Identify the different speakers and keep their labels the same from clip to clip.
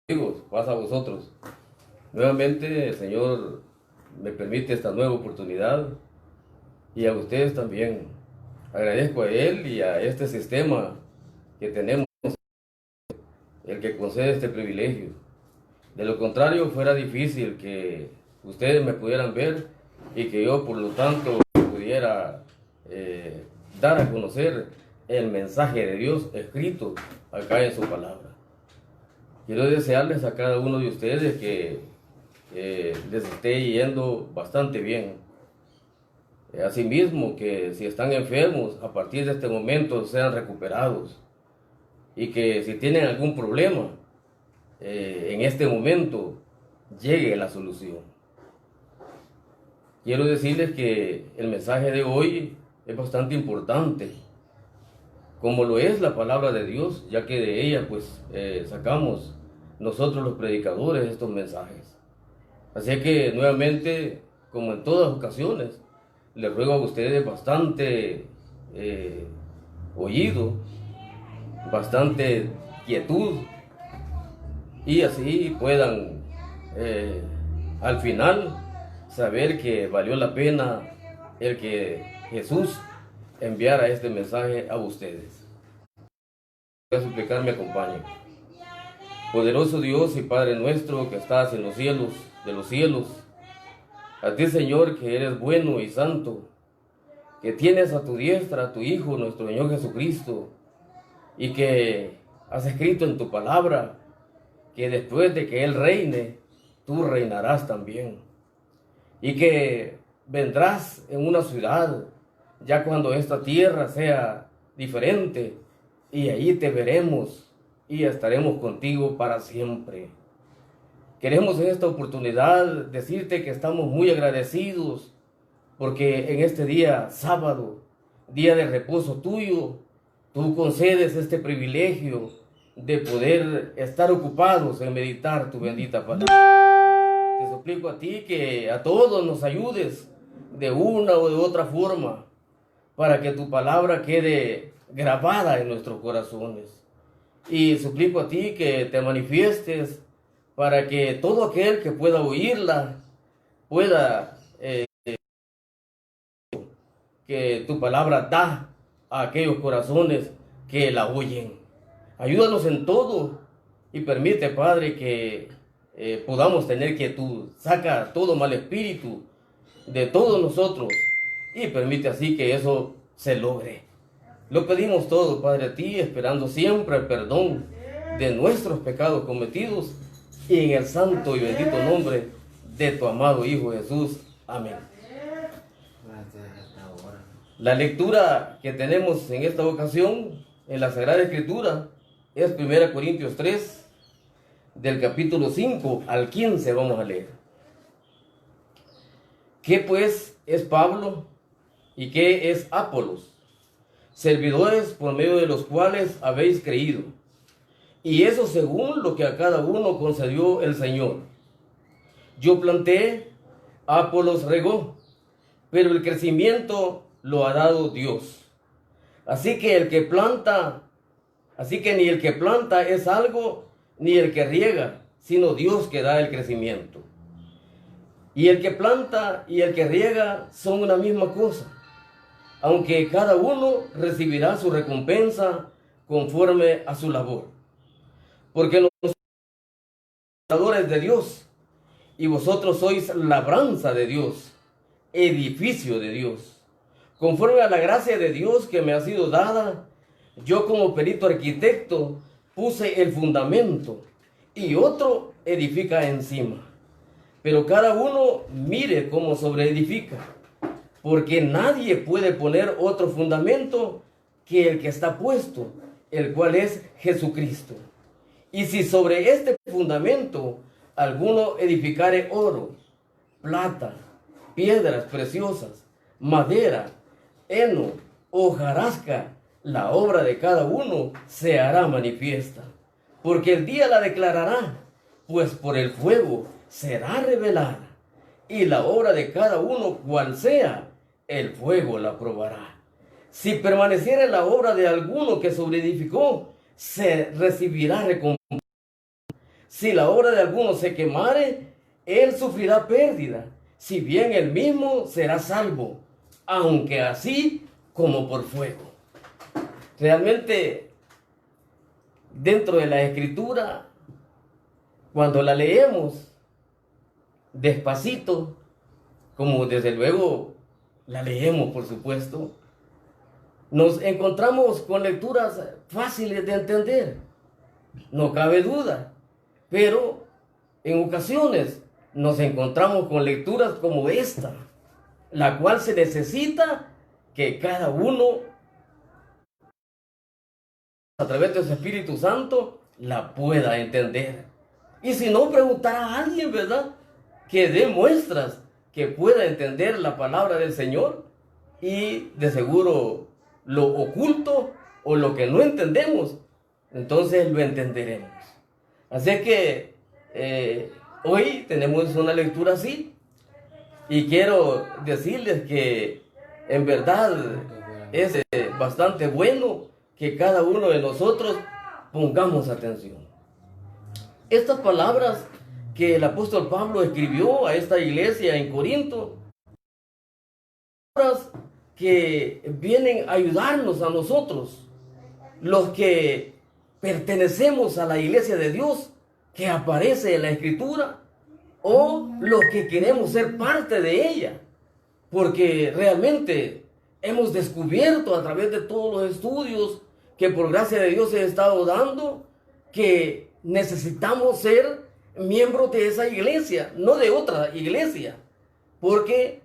Speaker 1: Amigos, pasa a vosotros. Nuevamente el Señor me permite esta nueva oportunidad y a ustedes también. Agradezco a Él y a este sistema que tenemos, el que concede este privilegio. De lo contrario, fuera difícil que ustedes me pudieran ver y que yo, por lo tanto, pudiera dar a conocer el mensaje de Dios escrito acá en su palabra. Quiero desearles a cada uno de ustedes que les esté yendo bastante bien. Asimismo, que si están enfermos, a partir de este momento sean recuperados. Y que si tienen algún problema, en este momento llegue la solución. Quiero decirles que el mensaje de hoy es bastante importante, como lo es la palabra de Dios, ya que de ella pues sacamos nosotros los predicadores estos mensajes. Así que nuevamente, como en todas ocasiones, les ruego a ustedes bastante oído, bastante quietud, y así puedan al final saber que valió la pena el que Jesús enviara este mensaje a ustedes. Voy a suplicar me acompañen. Poderoso Dios y Padre nuestro que estás en los cielos de los cielos, a ti, Señor, que eres bueno y santo, que tienes a tu diestra a tu Hijo, nuestro Señor Jesucristo, y que has escrito en tu palabra que después de que Él reine, tú reinarás también, y que vendrás en una ciudad ya cuando esta tierra sea diferente, y allí te veremos y estaremos contigo para siempre. Queremos en esta oportunidad decirte que estamos muy agradecidos porque en este día sábado, día de reposo tuyo, tú concedes este privilegio de poder estar ocupados en meditar tu bendita palabra. Te suplico a ti que a todos nos ayudes de una o de otra forma para que tu palabra quede grabada en nuestros corazones. Y suplico a ti que te manifiestes para que todo aquel que pueda oírla pueda que tu palabra da a aquellos corazones que la oyen. Ayúdanos en todo y permite, Padre, que podamos tener quietud. Saca todo mal espíritu de todos nosotros y permite así que eso se logre. Lo pedimos todo, Padre, a ti, esperando siempre el perdón de nuestros pecados cometidos y en el santo y bendito nombre de tu amado Hijo Jesús. Amén. La lectura que tenemos en esta ocasión en la Sagrada Escritura es 1 Corintios 3, del capítulo 5 al 15 vamos a leer. ¿Qué pues es Pablo y qué es Apolos? Servidores por medio de los cuales habéis creído, y eso según lo que a cada uno concedió el Señor. Yo planté, Apolos regó, pero el crecimiento lo ha dado Dios. Así que ni el que planta es algo, ni el que riega, sino Dios que da el crecimiento. Y el que planta y el que riega son una misma cosa, aunque cada uno recibirá su recompensa conforme a su labor. Porque nosotros somos labradores de Dios, y vosotros sois labranza de Dios, edificio de Dios. Conforme a la gracia de Dios que me ha sido dada, yo como perito arquitecto puse el fundamento y otro edifica encima. Pero cada uno mire cómo sobreedifica, porque nadie puede poner otro fundamento que el que está puesto, el cual es Jesucristo. Y si sobre este fundamento alguno edificare oro, plata, piedras preciosas, madera, heno, hojarasca, la obra de cada uno se hará manifiesta, porque el día la declarará, pues por el fuego será revelada, y la obra de cada uno, cual sea, el fuego la probará. Si permaneciera la obra de alguno que sobreedificó, se recibirá recompensa. si la obra de alguno se quemare, él sufrirá pérdida, si bien él mismo será salvo, aunque así como por fuego. Realmente, dentro de la Escritura, cuando la leemos despacito, como desde luego la leemos, por supuesto, nos encontramos con lecturas fáciles de entender, no cabe duda, pero en ocasiones nos encontramos con lecturas como esta, la cual se necesita que cada uno, a través de su Espíritu Santo, la pueda entender. Y si no, preguntar a alguien, ¿verdad?, que dé muestras que pueda entender la palabra del Señor, y de seguro lo oculto o lo que no entendemos, entonces lo entenderemos. Así que hoy tenemos una lectura así, y quiero decirles que en verdad es bastante bueno que cada uno de nosotros pongamos atención. Estas palabras que el apóstol Pablo escribió a esta iglesia en Corinto, palabras que vienen a ayudarnos a nosotros, los que pertenecemos a la iglesia de Dios que aparece en la Escritura, o los que queremos ser parte de ella, porque realmente hemos descubierto a través de todos los estudios que por gracia de Dios he estado dando, que necesitamos ser miembros de esa iglesia, no de otra iglesia, porque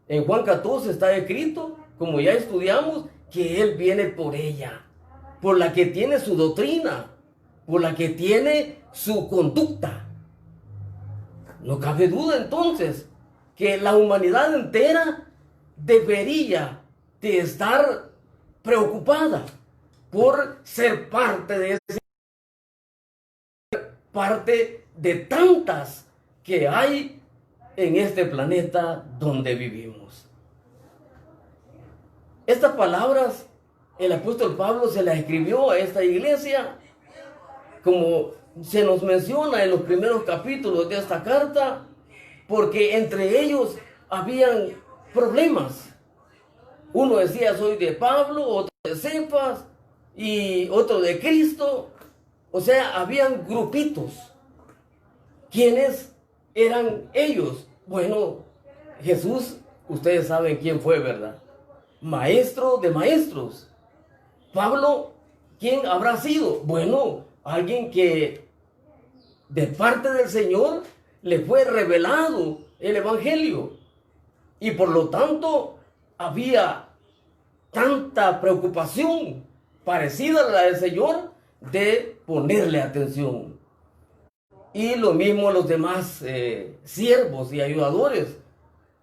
Speaker 1: en Juan 14 está escrito, como ya estudiamos, que Él viene por ella, por la que tiene su doctrina, por la que tiene su conducta. No cabe duda entonces que la humanidad entera debería de estar preocupada por ser parte de esa, parte de tantas que hay en este planeta donde vivimos. Estas palabras el apóstol Pablo se las escribió a esta iglesia, como se nos menciona en los primeros capítulos de esta carta, porque entre ellos habían problemas. Uno decía: soy de Pablo, otro de Cefas y otro de Cristo. O sea, habían grupitos. ¿Quiénes eran ellos? Bueno, Jesús, ustedes saben quién fue, ¿verdad? Maestro de maestros. Pablo, ¿quién habrá sido? Bueno, alguien que de parte del Señor le fue revelado el Evangelio, y por lo tanto había tanta preocupación parecida a la del Señor de ponerle atención. Y lo mismo los demás siervos y ayudadores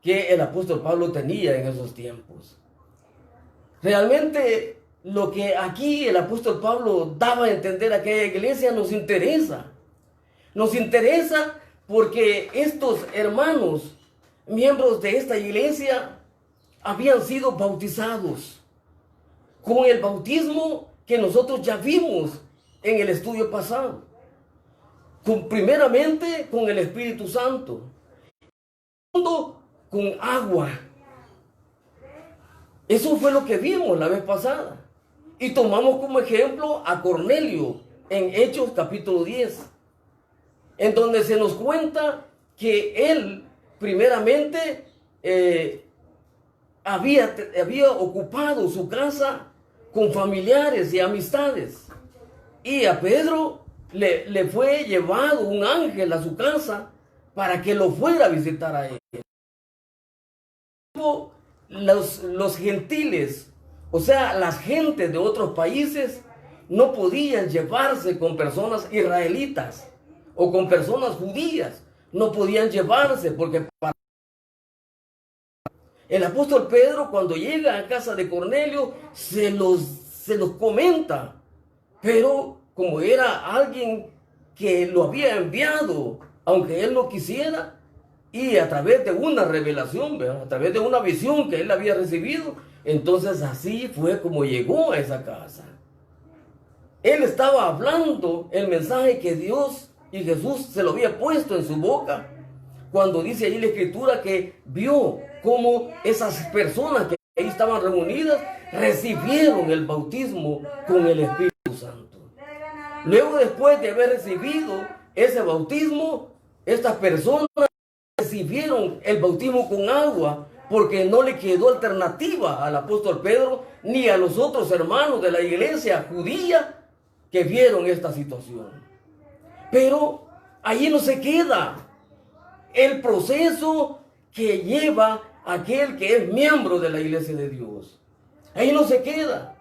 Speaker 1: que el apóstol Pablo tenía en esos tiempos. Realmente lo que aquí el apóstol Pablo daba a entender a aquella iglesia nos interesa. Nos interesa porque estos hermanos, miembros de esta iglesia, habían sido bautizados con el bautismo que nosotros ya vimos en el estudio pasado. Primeramente con el Espíritu Santo, segundo con agua. Eso fue lo que vimos la vez pasada. Y tomamos como ejemplo a Cornelio en Hechos capítulo 10, en donde se nos cuenta que él primeramente había ocupado su casa con familiares y amistades. Y a Pedro le fue llevado un ángel a su casa para que lo fuera a visitar a él. Los gentiles, o sea, las gentes de otros países, no podían llevarse con personas israelitas o con personas judías. No podían llevarse porque el apóstol Pedro, cuando llega a casa de Cornelio, se los comenta. Pero como era alguien que lo había enviado, aunque él no quisiera, y a través de una revelación, ¿verdad?, a través de una visión que él había recibido, entonces así fue como llegó a esa casa. Él estaba hablando el mensaje que Dios y Jesús se lo había puesto en su boca. Cuando dice ahí la Escritura que vio cómo esas personas que ahí estaban reunidas recibieron el bautismo con el Espíritu Santo. Luego, después de haber recibido ese bautismo, estas personas recibieron el bautismo con agua, porque no le quedó alternativa al apóstol Pedro ni a los otros hermanos de la iglesia judía que vieron esta situación. Pero allí no se queda el proceso que lleva aquel que es miembro de la iglesia de Dios. Ahí no se queda.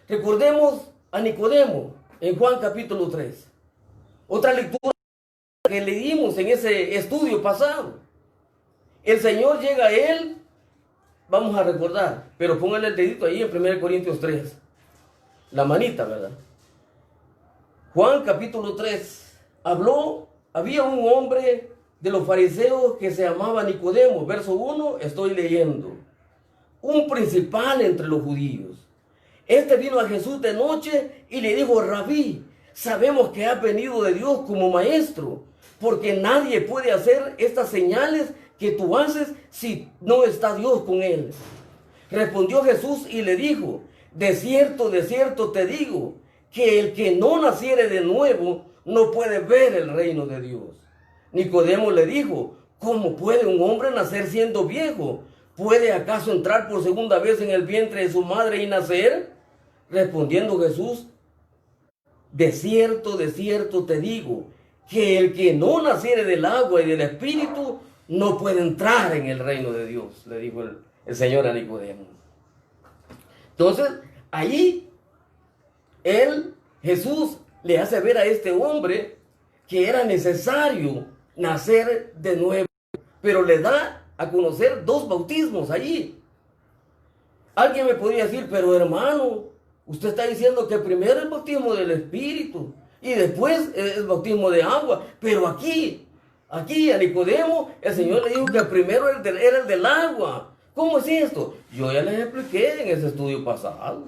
Speaker 1: Recordemos a Nicodemo en Juan capítulo 3. Otra lectura que leímos en ese estudio pasado. El Señor llega a él, vamos a recordar, pero pónganle el dedito ahí en 1 Corintios 3. La manita, ¿verdad? Juan capítulo 3. Había un hombre de los fariseos que se llamaba Nicodemo. Verso 1, estoy leyendo. Un principal entre los judíos. Este vino a Jesús de noche y le dijo: Rabí, sabemos que has venido de Dios como maestro, porque nadie puede hacer estas señales que tú haces si no está Dios con él. Respondió Jesús y le dijo: de cierto te digo, que el que no naciere de nuevo no puede ver el reino de Dios. Nicodemo le dijo: ¿cómo puede un hombre nacer siendo viejo? ¿Puede acaso entrar por segunda vez en el vientre de su madre y nacer? Respondiendo Jesús: de cierto te digo, que el que no naciere del agua y del Espíritu no puede entrar en el reino de Dios, le dijo el Señor a Nicodemo. Entonces, allí Jesús le hace ver a este hombre que era necesario nacer de nuevo, pero le da a conocer dos bautismos allí. Alguien me podría decir: pero hermano, usted está diciendo que primero el bautismo del Espíritu y después el bautismo de agua, pero aquí a Nicodemo el Señor le dijo que primero era el del agua. ¿Cómo es esto? Yo ya les expliqué en ese estudio pasado,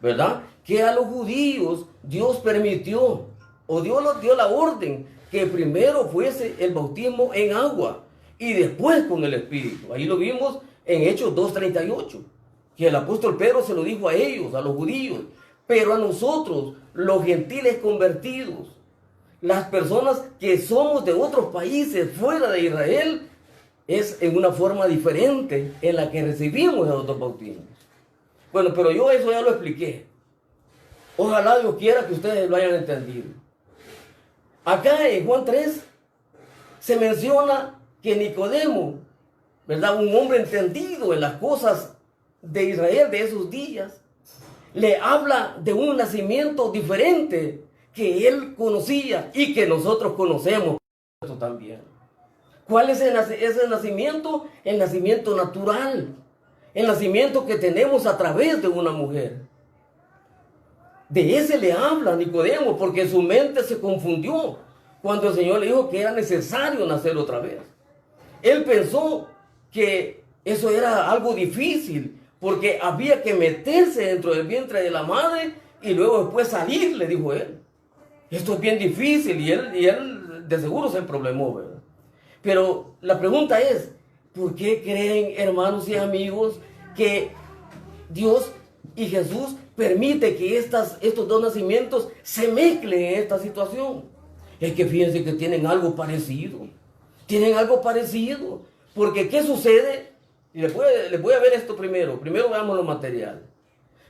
Speaker 1: ¿verdad? Que a los judíos Dios permitió, o Dios les dio la orden, que primero fuese el bautismo en agua y después con el Espíritu. Ahí lo vimos en Hechos 2:38, que el apóstol Pedro se lo dijo a ellos, a los judíos. Pero a nosotros, los gentiles convertidos, las personas que somos de otros países fuera de Israel, es en una forma diferente en la que recibimos los otros bautismos. Bueno, pero yo eso ya lo expliqué. Ojalá Dios quiera que ustedes lo hayan entendido. Acá en Juan 3 se menciona que Nicodemo, ¿verdad?, un hombre entendido en las cosas de Israel de esos días, le habla de un nacimiento diferente que él conocía y que nosotros conocemos también. ¿Cuál es ese nacimiento? El nacimiento natural, el nacimiento que tenemos a través de una mujer. De ese le habla Nicodemo, porque su mente se confundió cuando el Señor le dijo que era necesario nacer otra vez. Él pensó que eso era algo difícil, porque había que meterse dentro del vientre de la madre y luego después salir, le dijo él. Esto es bien difícil, y él de seguro se problemó, ¿verdad? Pero la pregunta es: ¿por qué creen, hermanos y amigos, que Dios y Jesús permite que estos dos nacimientos se mezclen en esta situación? Es que fíjense que tienen algo parecido. Tienen algo parecido. Porque ¿qué sucede? Y les voy a ver esto primero. Primero veamos lo material.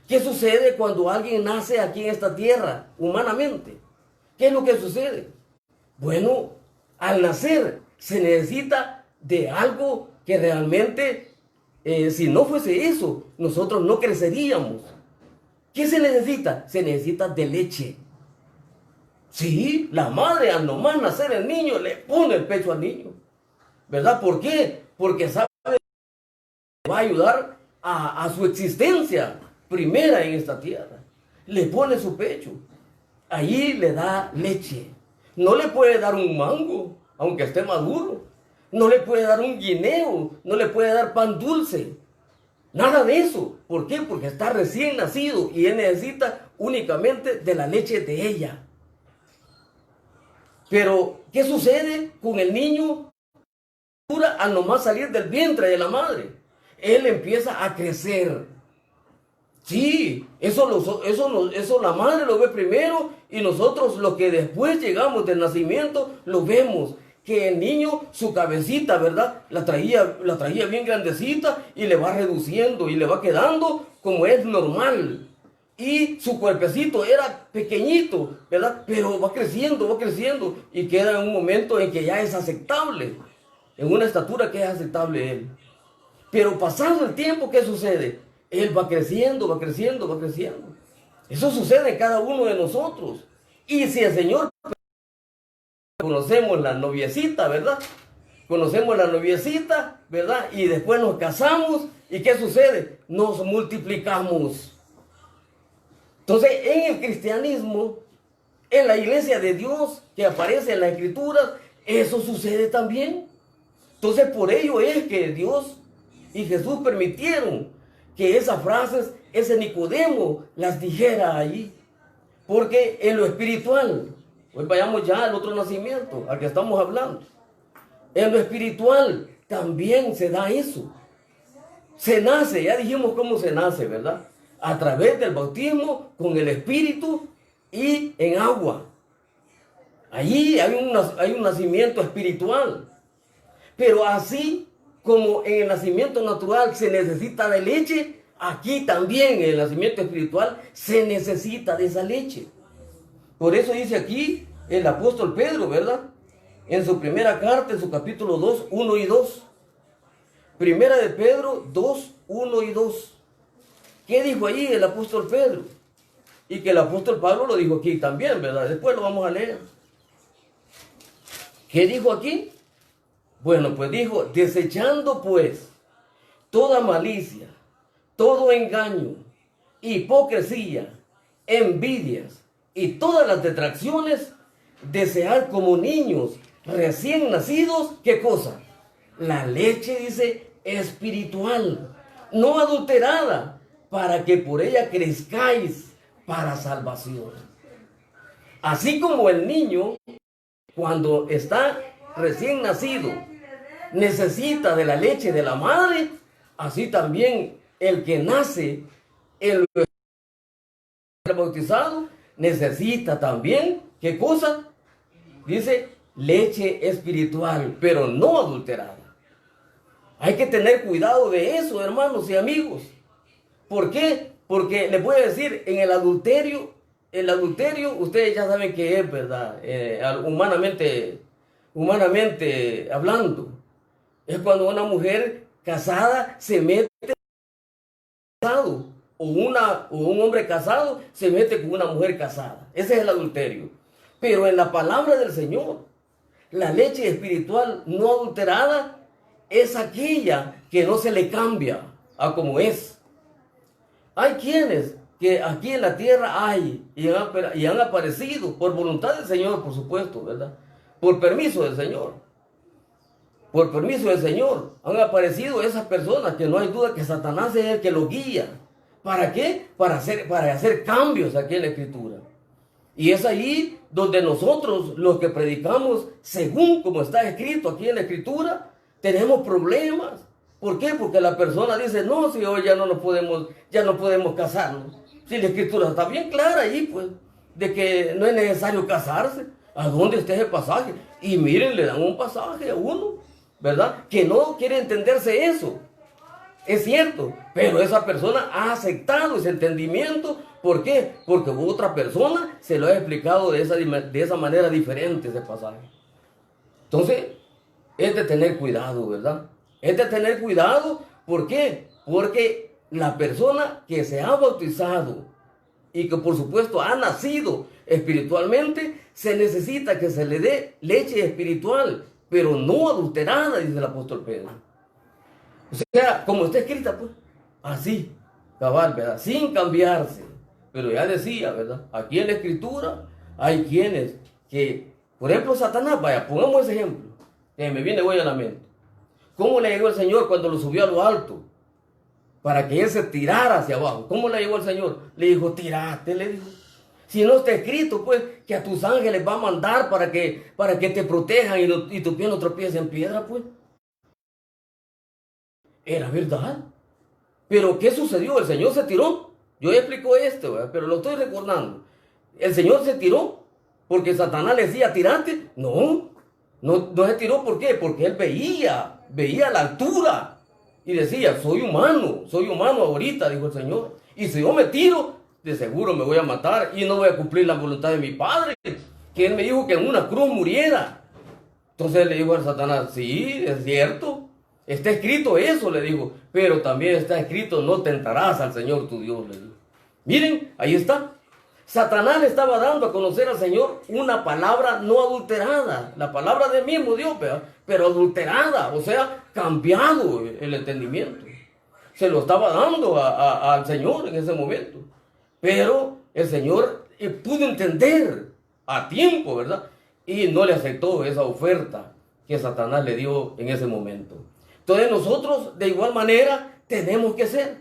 Speaker 1: ¿Qué sucede cuando alguien nace aquí en esta tierra, humanamente? ¿Qué es lo que sucede? Bueno, al nacer se necesita de algo que realmente, si no fuese eso, nosotros no creceríamos. ¿Qué se necesita? Se necesita de leche. Sí, la madre al nomás nacer el niño le pone el pecho al niño, ¿verdad? ¿Por qué? Porque sabe que va a ayudar a su existencia primera en esta tierra. Le pone su pecho. Allí le da leche. No le puede dar un mango, aunque esté maduro. No le puede dar un guineo. No le puede dar pan dulce. Nada de eso. ¿Por qué? Porque está recién nacido y él necesita únicamente de la leche de ella. Pero, ¿qué sucede con el niño al nomás salir del vientre de la madre? Él empieza a crecer. Sí, eso la madre lo ve primero y nosotros los que después llegamos del nacimiento lo vemos. Que el niño, su cabecita, ¿verdad? La traía bien grandecita y le va reduciendo y le va quedando como es normal. Y su cuerpecito era pequeñito, ¿verdad? Pero va creciendo y queda en un momento en que ya es aceptable, en una estatura que es aceptable él. Pero pasado el tiempo, ¿qué sucede? Él va creciendo. Eso sucede en cada uno de nosotros. Y si el Señor, conocemos la noviecita, ¿verdad? Conocemos la noviecita, ¿verdad? Y después nos casamos. ¿Y qué sucede? Nos multiplicamos. Entonces, en el cristianismo, en la iglesia de Dios que aparece en las Escrituras, eso sucede también. Entonces, por ello es que Dios y Jesús permitieron que esas frases, ese Nicodemo, las dijera allí. Porque en lo espiritual, hoy vayamos ya al otro nacimiento, al que estamos hablando. En lo espiritual también se da eso. Se nace, ya dijimos cómo se nace, ¿verdad? A través del bautismo con el Espíritu y en agua. Allí hay un nacimiento espiritual. Pero así como en el nacimiento natural se necesita de leche, aquí también en el nacimiento espiritual se necesita de esa leche. Por eso dice aquí el apóstol Pedro, ¿verdad? En su primera carta, en su capítulo 2, 1 y 2. Primera de Pedro 2, 1 y 2. ¿Qué dijo ahí el apóstol Pedro? Y que el apóstol Pablo lo dijo aquí también, ¿verdad? Después lo vamos a leer. ¿Qué dijo aquí? Bueno, pues dijo, desechando pues toda malicia, todo engaño, hipocresía, envidias y todas las detracciones, desear como niños recién nacidos, ¿qué cosa? La leche, dice, espiritual, no adulterada, para que por ella crezcáis para salvación. Así como el niño, cuando está recién nacido, necesita de la leche de la madre, así también el que nace, el bautizado, necesita también, ¿qué cosa? Dice, leche espiritual, pero no adulterada. Hay que tener cuidado de eso, hermanos y amigos. ¿Por qué? Porque les voy a decir, en el adulterio, ustedes ya saben que es, ¿verdad? Humanamente hablando, es cuando una mujer casada se mete casado, o un hombre casado se mete con una mujer casada. Ese es el adulterio. Pero en la palabra del Señor, la leche espiritual no adulterada es aquella que no se le cambia a como es. Hay quienes que aquí en la tierra hay y han aparecido por voluntad del Señor, por supuesto, ¿verdad? Por permiso del Señor. Por permiso del Señor han aparecido esas personas que no hay duda que Satanás es el que los guía. ¿Para qué? Para hacer cambios aquí en la Escritura. Y es ahí donde nosotros, los que predicamos según como está escrito aquí en la Escritura, tenemos problemas. ¿Por qué? Porque la persona dice, no, si hoy ya no podemos casarnos. Si la Escritura está bien clara ahí, pues, de que no es necesario casarse. ¿A dónde está ese pasaje? Y miren, le dan un pasaje a uno, ¿verdad? Que no quiere entenderse eso. Es cierto, pero esa persona ha aceptado ese entendimiento. ¿Por qué? Porque otra persona se lo ha explicado de esa manera diferente ese pasaje. Entonces, es de tener cuidado, ¿verdad? Es de tener cuidado. ¿Por qué? Porque la persona que se ha bautizado y que por supuesto ha nacido espiritualmente, se necesita que se le dé leche espiritual, pero no adulterada, dice el apóstol Pedro. O sea, como está escrita, pues, así, cabal, ¿verdad? Sin cambiarse. Pero ya decía, ¿verdad? Aquí en la Escritura hay quienes que, por ejemplo, Satanás, vaya, pongamos ese ejemplo, que me viene hoy a la mente. ¿Cómo le llegó el Señor cuando lo subió a lo alto? Para que él se tirara hacia abajo. ¿Cómo le llegó el Señor? Le dijo, tirate, le dijo. Si no está escrito, pues, que a tus ángeles va a mandar para que te protejan y tu pie no tropiece en piedra, pues. Era verdad. Pero ¿qué sucedió? El Señor se tiró. Yo ya explico esto, ¿verdad? Pero lo estoy recordando. El Señor se tiró porque Satanás le decía, tirate. No se tiró. ¿Por qué? Porque él veía la altura. Y decía, soy humano ahorita, dijo el Señor. Y si yo me tiro, de seguro me voy a matar y no voy a cumplir la voluntad de mi Padre, que él me dijo que en una cruz muriera. Entonces le dijo a Satanás, sí, es cierto, está escrito eso, le dijo, pero también está escrito, no tentarás al Señor tu Dios, le dijo. Miren, ahí está. Satanás le estaba dando a conocer al Señor una palabra no adulterada, la palabra del mismo Dios, pero adulterada, o sea, cambiado el entendimiento. Se lo estaba dando al Señor en ese momento. Pero el Señor pudo entender a tiempo, ¿verdad? Y no le aceptó esa oferta que Satanás le dio en ese momento. Entonces nosotros de igual manera tenemos que ser.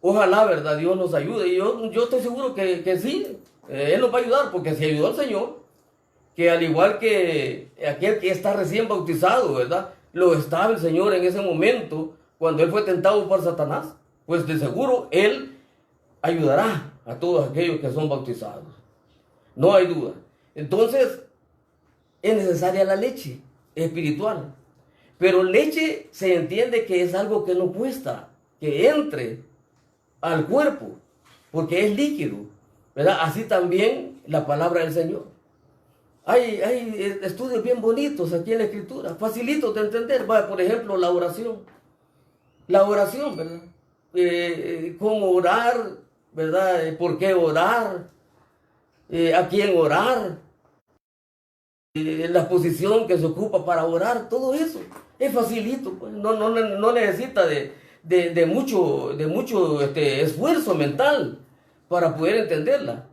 Speaker 1: Ojalá, ¿verdad? Dios nos ayude. Y yo estoy seguro que sí, Él nos va a ayudar, porque si ayudó al Señor, que al igual que aquel que está recién bautizado, ¿verdad? Lo estaba el Señor en ese momento, cuando Él fue tentado por Satanás, pues de seguro Él ayudará a todos aquellos que son bautizados. No hay duda. Entonces, es necesaria la leche espiritual. Pero leche se entiende que es algo que no cuesta que entre al cuerpo, porque es líquido, ¿verdad? Así también la palabra del Señor. Hay estudios bien bonitos aquí en la Escritura, facilitos de entender. Va, por ejemplo, la oración. La oración, ¿verdad? Cómo orar, ¿verdad? ¿Por qué orar? ¿A quién orar? La posición que se ocupa para orar, todo eso es facilito, pues. No necesita de mucho esfuerzo mental para poder entenderla.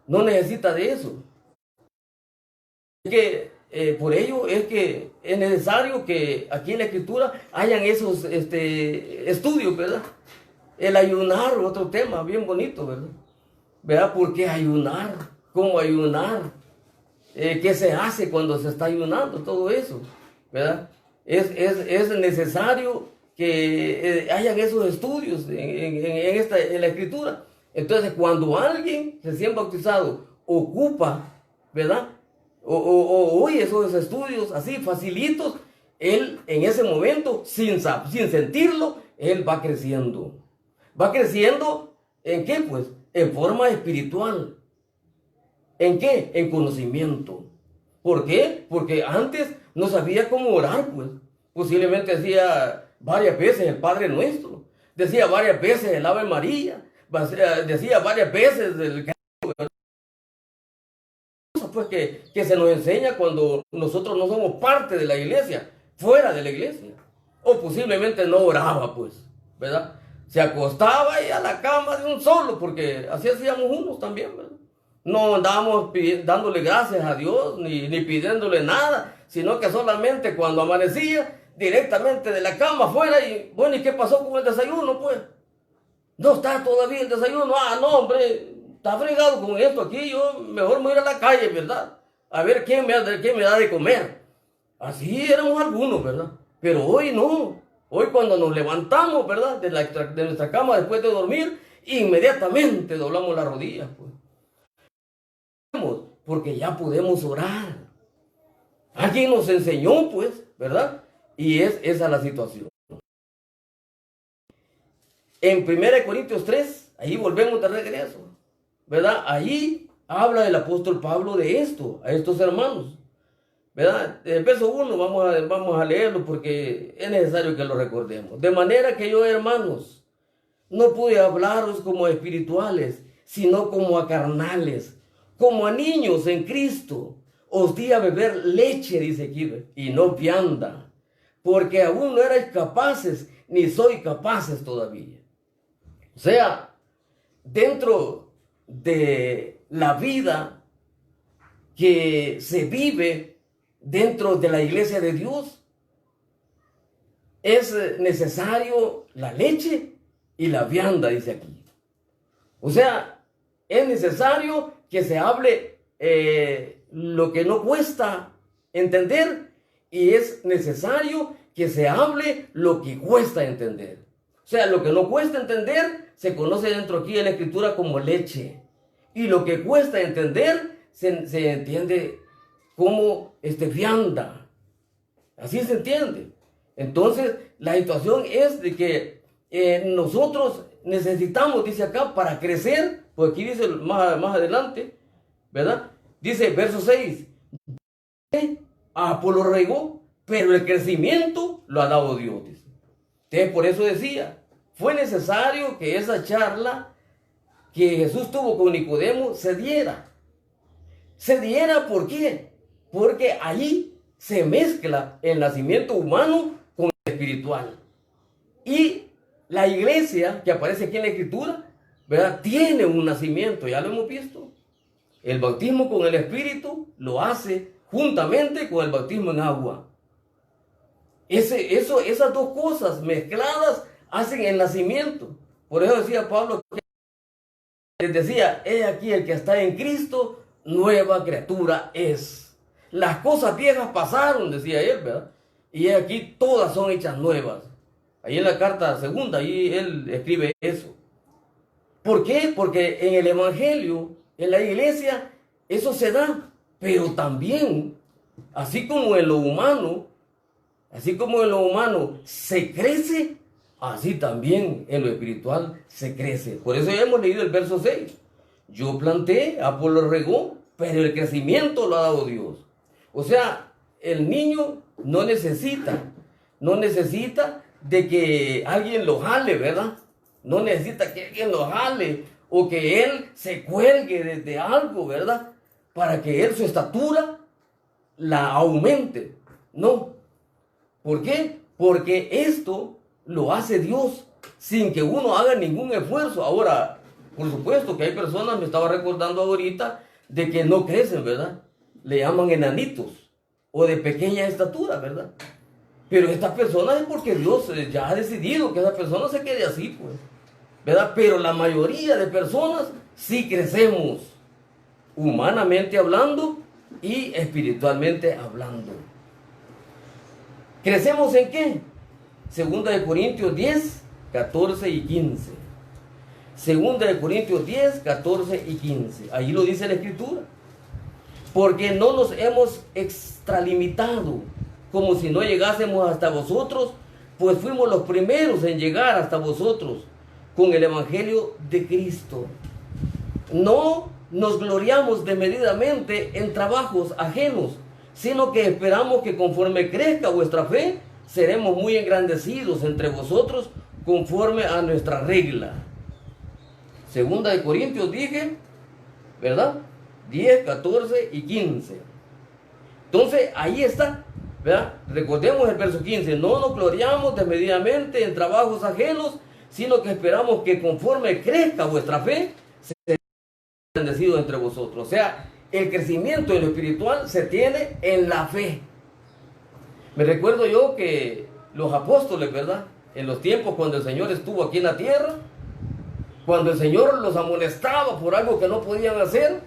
Speaker 1: No necesita de eso. Es que por ello es que es necesario que aquí en la Escritura hayan esos estudios, ¿verdad? El ayunar, otro tema bien bonito, ¿verdad? ¿Verdad? ¿Por qué ayunar? ¿Cómo ayunar? ¿Qué se hace cuando se está ayunando? Todo eso, ¿verdad? Es necesario que hayan esos estudios en la Escritura. Entonces, cuando alguien recién bautizado ocupa, ¿verdad? O oye esos estudios así facilitos, él en ese momento, sin sentirlo, él va creciendo. Va creciendo, ¿en qué? Pues en forma espiritual. ¿En qué? En conocimiento. ¿Por qué? Porque antes no sabía cómo orar, pues. Posiblemente decía varias veces el Padre Nuestro, decía varias veces el Ave María, decía varias veces el pues que se nos enseña cuando nosotros no somos parte de la iglesia, fuera de la iglesia. O posiblemente no oraba, pues, ¿verdad? Se acostaba y a la cama de un solo, porque así hacíamos unos también, ¿verdad? No andábamos dándole gracias a Dios, ni pidiéndole nada, sino que solamente cuando amanecía, directamente de la cama afuera, y bueno, ¿y qué pasó con el desayuno, pues? No está todavía el desayuno. Ah, no, hombre, está fregado con esto aquí, yo mejor me voy a ir a la calle, ¿verdad? A ver quién me da de comer. Así éramos algunos, ¿verdad? Pero hoy no. Hoy cuando nos levantamos, ¿verdad? De nuestra cama después de dormir, inmediatamente doblamos las rodillas, pues. Porque ya podemos orar. Alguien nos enseñó, pues, ¿verdad? Y esa es la situación. En 1 Corintios 3, ahí volvemos de regreso, ¿verdad? Ahí habla el apóstol Pablo de esto, a estos hermanos, ¿verdad? El verso 1, vamos a leerlo porque es necesario que lo recordemos. De manera que yo, hermanos, no pude hablaros como a espirituales, sino como a carnales, como a niños en Cristo. Os di a beber leche, dice aquí, y no vianda, porque aún no erais capaces, ni sois capaces todavía. O sea, dentro de la vida que se vive dentro de la iglesia de Dios, es necesario la leche y la vianda, dice aquí. O sea, es necesario que se hable lo que no cuesta entender, y es necesario que se hable lo que cuesta entender. O sea, lo que no cuesta entender se conoce dentro aquí de la Escritura como leche, y lo que cuesta entender se entiende como vianda. Así se entiende. Entonces, la situación es de que nosotros necesitamos, dice acá, para crecer, pues aquí dice más adelante, ¿verdad? Dice, verso 6, a Apolo regó, pero el crecimiento lo ha dado Dios, dice. Entonces, por eso decía, fue necesario que esa charla que Jesús tuvo con Nicodemo se diera. Se diera, ¿por qué? Porque ahí se mezcla el nacimiento humano con el espiritual. Y la iglesia que aparece aquí en la Escritura, ¿verdad?, tiene un nacimiento, ya lo hemos visto. El bautismo con el Espíritu lo hace juntamente con el bautismo en agua. Esas dos cosas mezcladas hacen el nacimiento. Por eso decía Pablo, les decía, he aquí el que está en Cristo, nueva criatura es. Las cosas viejas pasaron, decía él, ¿verdad? Y aquí todas son hechas nuevas. Ahí en la carta segunda, ahí él escribe eso. ¿Por qué? Porque en el Evangelio, en la iglesia, eso se da. Pero también, así como en lo humano se crece, así también en lo espiritual se crece. Por eso ya hemos leído el verso 6. Yo planté, Apolo regó, pero el crecimiento lo ha dado Dios. O sea, el niño no necesita de que alguien lo jale, ¿verdad? No necesita que alguien lo jale o que él se cuelgue de algo, ¿verdad? Para que él su estatura la aumente. No. ¿Por qué? Porque esto lo hace Dios sin que uno haga ningún esfuerzo. Ahora, por supuesto que hay personas, me estaba recordando ahorita, de que no crecen, ¿verdad? Le llaman enanitos o de pequeña estatura, ¿verdad? Pero estas personas es porque Dios ya ha decidido que esa persona se quede así, pues, ¿verdad? Pero la mayoría de personas sí crecemos, humanamente hablando y espiritualmente hablando. ¿Crecemos en qué? Segunda de Corintios 10, 14 y 15. Segunda de Corintios 10, 14 y 15. Ahí lo dice la Escritura. Porque no nos hemos extralimitado, como si no llegásemos hasta vosotros, pues fuimos los primeros en llegar hasta vosotros con el Evangelio de Cristo. No nos gloriamos desmedidamente en trabajos ajenos, sino que esperamos que conforme crezca vuestra fe, seremos muy engrandecidos entre vosotros conforme a nuestra regla. Segunda de Corintios dije, ¿verdad? 10, 14 y 15. Entonces, ahí está, ¿verdad? Recordemos el verso 15. No nos gloriamos desmedidamente en trabajos ajenos, sino que esperamos que conforme crezca vuestra fe, seremos engrandecidos entre vosotros. O sea, el crecimiento en lo espiritual se tiene en la fe. Me recuerdo yo que los apóstoles, ¿verdad?, en los tiempos cuando el Señor estuvo aquí en la tierra, cuando el Señor los amonestaba por algo que no podían hacer,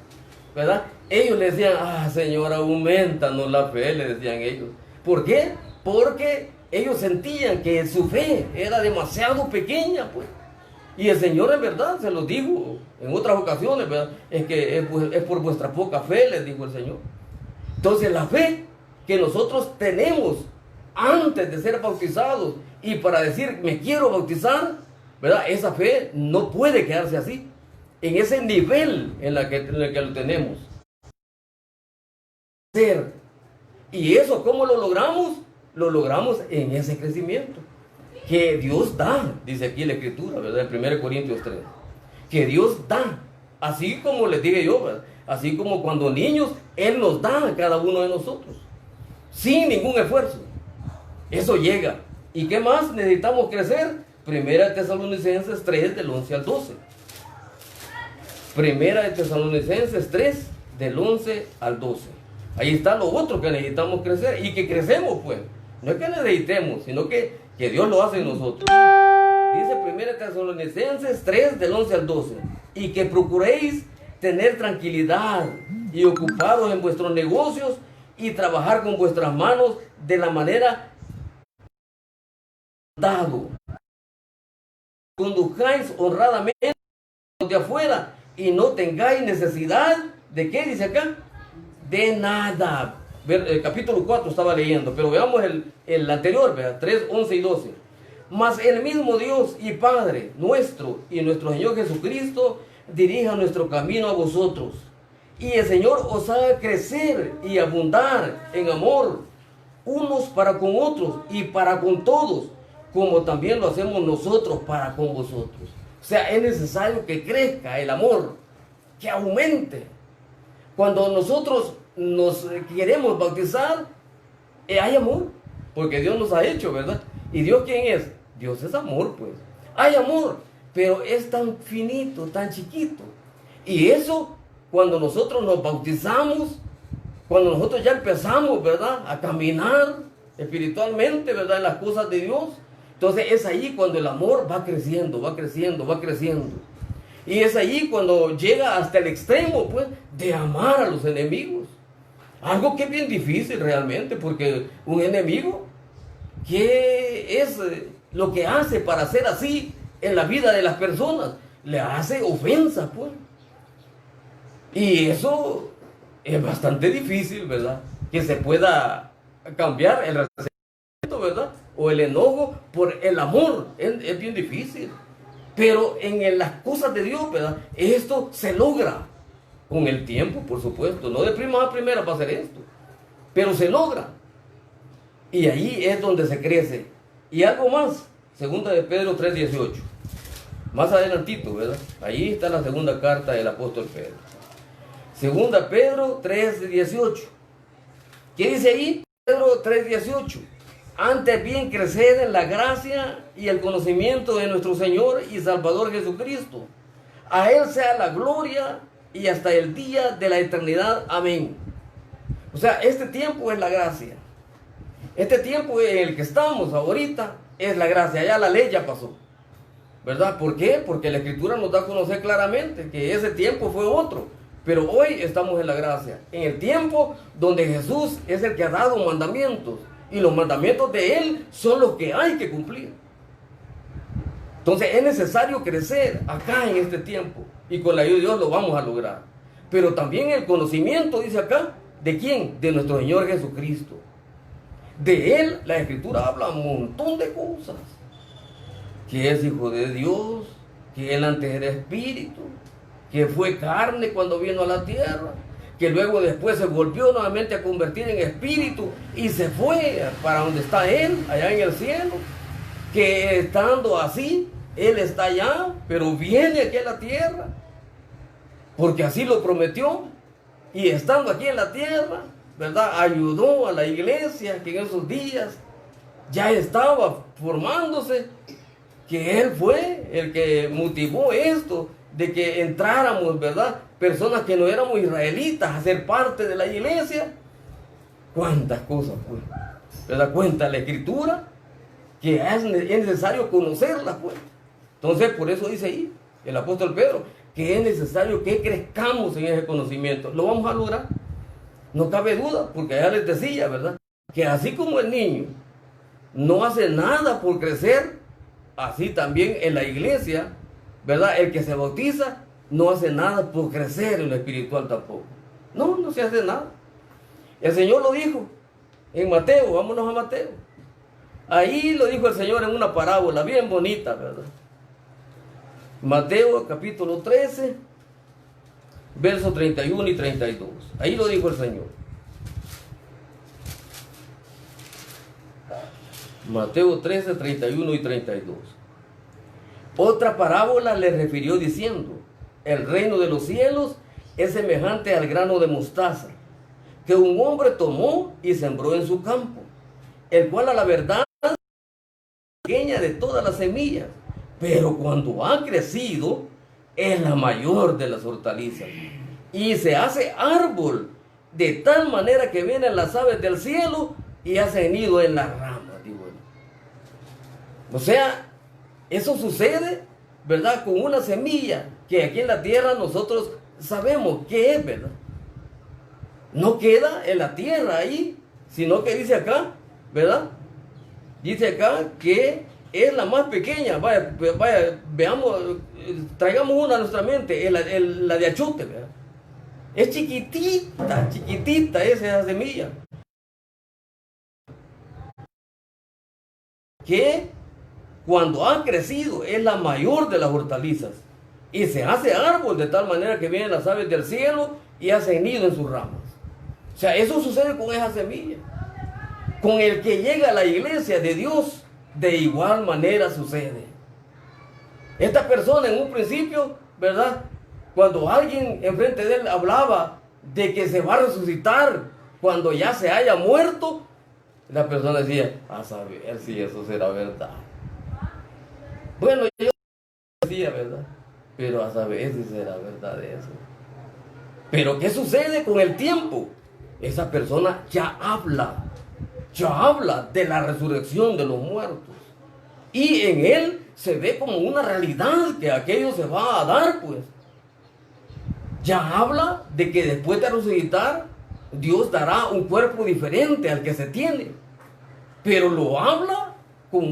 Speaker 1: ¿verdad?, ellos le decían, Señor, aumentanos la fe, le decían ellos. ¿Por qué? Porque ellos sentían que su fe era demasiado pequeña, pues. Y el Señor en verdad se los dijo en otras ocasiones, ¿verdad? Es que es por vuestra poca fe, les dijo el Señor. Entonces la fe que nosotros tenemos antes de ser bautizados y para decir me quiero bautizar, ¿verdad?, esa fe no puede quedarse así, en ese nivel en el que lo tenemos. Y eso, ¿cómo lo logramos? Lo logramos en ese crecimiento que Dios da, dice aquí la Escritura, ¿verdad? En 1 Corintios 3, que Dios da, así como les dije yo, ¿verdad?, así como cuando niños, Él nos da a cada uno de nosotros, sin ningún esfuerzo. Eso llega. ¿Y qué más necesitamos crecer? Primera de Tesalonicenses 3, del 11 al 12. Primera de Tesalonicenses 3, del 11 al 12. Ahí está lo otro que necesitamos crecer y que crecemos, pues. No es que necesitemos, sino que Dios lo hace en nosotros. Dice 1 Tesalonicenses 3, del 11 al 12. Y que procuréis tener tranquilidad y ocuparos en vuestros negocios y trabajar con vuestras manos de la manera dado. Conduzcáis honradamente de afuera y no tengáis necesidad de qué dice acá, de nada. El capítulo 4 estaba leyendo, pero veamos el anterior, ¿verdad? 3, 11 y 12. Mas el mismo Dios y Padre nuestro y nuestro Señor Jesucristo dirija nuestro camino a vosotros. Y el Señor os haga crecer y abundar en amor unos para con otros y para con todos, como también lo hacemos nosotros para con vosotros. O sea, es necesario que crezca el amor, que aumente. Cuando nosotros nos queremos bautizar, hay amor, porque Dios nos ha hecho, ¿verdad? ¿Y Dios quién es? Dios es amor, pues. Hay amor, pero es tan finito, tan chiquito. Y eso, cuando nosotros nos bautizamos, cuando nosotros ya empezamos, ¿verdad?, a caminar espiritualmente, ¿verdad?, en las cosas de Dios, entonces es ahí cuando el amor va creciendo, va creciendo, va creciendo. Y es ahí cuando llega hasta el extremo, pues, de amar a los enemigos. Algo que es bien difícil realmente, porque un enemigo, ¿qué es lo que hace para ser así en la vida de las personas? Le hace ofensa, pues. Y eso es bastante difícil, ¿verdad? Que se pueda cambiar el resentimiento, ¿verdad? O el enojo por el amor. Es bien difícil. Pero en las cosas de Dios, ¿verdad? Esto se logra con el tiempo, por supuesto. No de primera a primera va a ser esto. Pero se logra. Y ahí es donde se crece. Y algo más. Segunda de Pedro 3:18. Más adelantito, ¿verdad? Ahí está la segunda carta del apóstol Pedro. Segunda Pedro 3:18. ¿Qué dice ahí? Pedro 3:18. Antes bien crecer en la gracia y el conocimiento de nuestro Señor y Salvador Jesucristo. A Él sea la gloria y hasta el día de la eternidad. Amén. O sea, este tiempo es la gracia. Este tiempo en el que estamos ahorita es la gracia. Ya la ley ya pasó, ¿verdad? ¿Por qué? Porque la Escritura nos da a conocer claramente que ese tiempo fue otro. Pero hoy estamos en la gracia. En el tiempo donde Jesús es el que ha dado mandamientos. Y los mandamientos de Él son los que hay que cumplir. Entonces es necesario crecer acá en este tiempo. Y con la ayuda de Dios lo vamos a lograr. Pero también el conocimiento, dice acá, ¿de quién? De nuestro Señor Jesucristo. De Él la Escritura habla un montón de cosas. Que es Hijo de Dios, que Él antes era Espíritu, que fue carne cuando vino a la tierra, que luego después se volvió nuevamente a convertir en espíritu y se fue para donde está Él, allá en el cielo, que estando así, Él está allá, pero viene aquí a la tierra, porque así lo prometió, y estando aquí en la tierra, ¿verdad?, ayudó a la iglesia que en esos días ya estaba formándose, que Él fue el que motivó esto, de que entráramos, ¿verdad?, personas que no éramos israelitas a ser parte de la iglesia. Cuántas cosas, pues, ¿verdad? Cuenta la Escritura que es necesario conocerlas, pues. Entonces, por eso dice ahí el apóstol Pedro que es necesario que crezcamos en ese conocimiento. Lo vamos a lograr, no cabe duda, porque ya les decía, ¿verdad?, que así como el niño no hace nada por crecer, así también en la iglesia, ¿verdad?, el que se bautiza no hace nada por crecer en lo espiritual tampoco. No se hace nada. El Señor lo dijo en Mateo, vámonos a Mateo. Ahí lo dijo el Señor en una parábola bien bonita, ¿verdad? Mateo capítulo 13, versos 31 y 32. Ahí lo dijo el Señor. Mateo 13, 31 y 32. Otra parábola le refirió diciendo: el reino de los cielos es semejante al grano de mostaza, que un hombre tomó y sembró en su campo, el cual a la verdad es la pequeña de todas las semillas, pero cuando ha crecido es la mayor de las hortalizas, y se hace árbol, de tal manera que vienen las aves del cielo y hacen nido en las ramas, digo. O sea, eso sucede, ¿verdad?, con una semilla que aquí en la tierra nosotros sabemos qué es, ¿verdad? No queda en la tierra ahí, sino que dice acá, ¿verdad? Dice acá que es la más pequeña. Vaya, veamos, traigamos una a nuestra mente, la de achute, ¿verdad? Es chiquitita, chiquitita esa semilla. Que cuando ha crecido es la mayor de las hortalizas. Y se hace árbol de tal manera que vienen las aves del cielo y hacen nido en sus ramas. O sea, eso sucede con esa semilla. Con el que llega a la iglesia de Dios, de igual manera sucede. Esta persona en un principio, ¿verdad? Cuando alguien enfrente de él hablaba de que se va a resucitar cuando ya se haya muerto, la persona decía, a saber si eso será verdad. Bueno, yo decía, ¿verdad? Pero a saber si será verdad eso. Pero ¿qué sucede con el tiempo? Esa persona ya habla de la resurrección de los muertos. Y en él se ve como una realidad que aquello se va a dar, pues. Ya habla de que después de resucitar, Dios dará un cuerpo diferente al que se tiene. Pero lo habla con